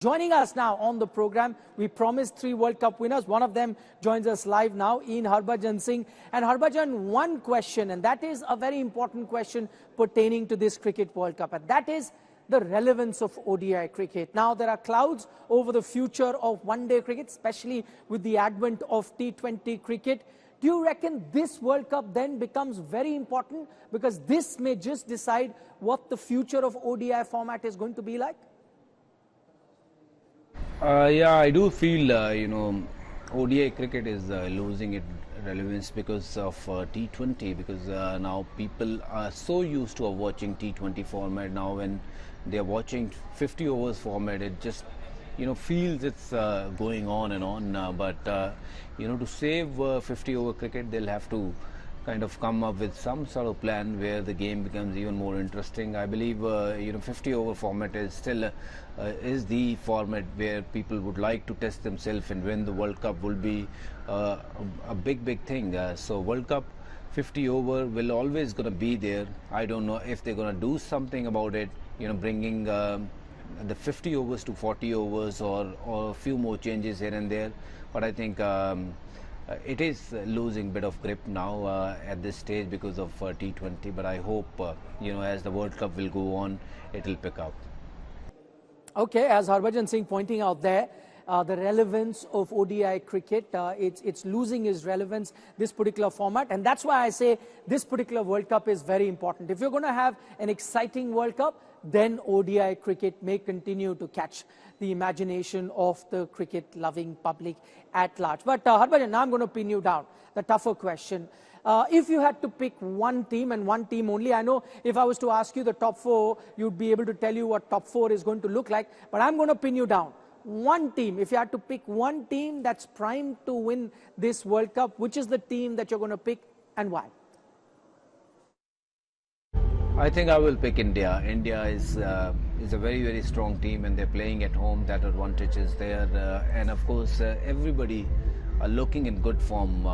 Joining us now on the program, we promised 3 World Cup winners. One of them joins us live now, in Harbhajan Singh. And Harbhajan, one question, and that is a very important question pertaining to this Cricket World Cup, and that is the relevance of ODI cricket. Now, there are clouds over the future of one-day cricket, especially with the advent of T20 cricket. Do you reckon this World Cup then becomes very important? Because this may just decide what the future of ODI format is going to be like? Yeah, I do feel, ODI cricket is losing its relevance because of T20, because now people are so used to watching T20 format. Now when they are watching 50 overs format, it just, feels it's going on and on. But to save 50 over cricket, they'll have to kind of come up with some sort of plan where the game becomes even more interesting. I believe 50 over format is still is the format where people would like to test themselves and win the World Cup will be a big thing. So World Cup 50 over will always gonna be there. I don't know if they're gonna do something about it, bringing the 50 overs to 40 overs or a few more changes here and there, but I think it is losing a bit of grip now at this stage because of T20, but I hope, as the World Cup will go on, it will pick up. Okay, as Harbhajan Singh pointing out there, the relevance of ODI cricket, it's losing its relevance, this particular format, and that's why I say this particular World Cup is very important. If you're going to have an exciting World Cup, then ODI cricket may continue to catch the imagination of the cricket-loving public at large. But Harbhajan, now I'm going to pin you down, the tougher question. If you had to pick one team and one team only, I know if I was to ask you the top 4, you'd be able to tell you what top 4 is going to look like, but I'm going to pin you down. One team, if you had to pick one team that's primed to win this World Cup, which is the team that you're going to pick and why? I think I will pick India. India is a very strong team, and they're playing at home. That advantage is there, and of course everybody are looking in good form.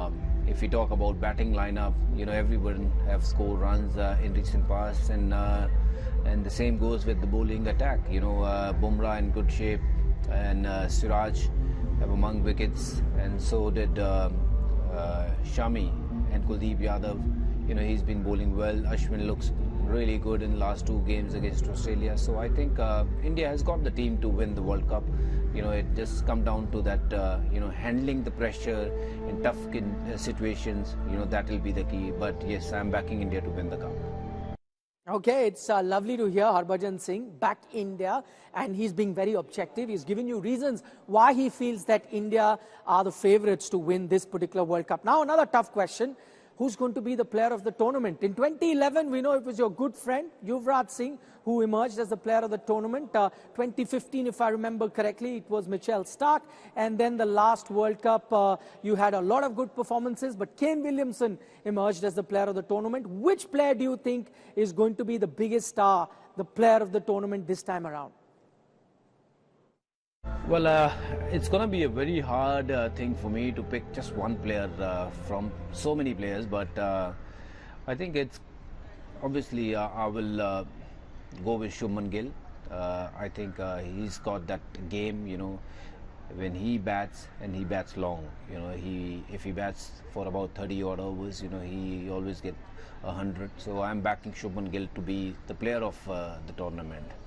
If we talk about batting lineup, everyone have scored runs in recent past, and the same goes with the bowling attack. Bumrah in good shape, and Siraj have among wickets, and so did Shami and Kuldeep Yadav. He's been bowling well. Ashwin looks really good in the last 2 games against Australia. So I think India has got the team to win the World Cup. It just comes down to that, handling the pressure in tough situations, that will be the key. But yes, I'm backing India to win the cup. Okay, it's lovely to hear Harbhajan Singh back India, and he's being very objective. He's given you reasons why he feels that India are the favourites to win this particular World Cup. Now, another tough question. Who's going to be the player of the tournament? In 2011, we know it was your good friend, Yuvraj Singh, who emerged as the player of the tournament. 2015, if I remember correctly, it was Mitchell Starc. And then the last World Cup, you had a lot of good performances, but Kane Williamson emerged as the player of the tournament. Which player do you think is going to be the biggest star, the player of the tournament this time around? Well, it's going to be a very hard thing for me to pick just one player from so many players, but I think it's obviously I will go with Shubman Gill. I think he's got that game, when he bats and he bats long. If he bats for about 30 odd overs, he always gets 100. So I'm backing Shubman Gill to be the player of the tournament.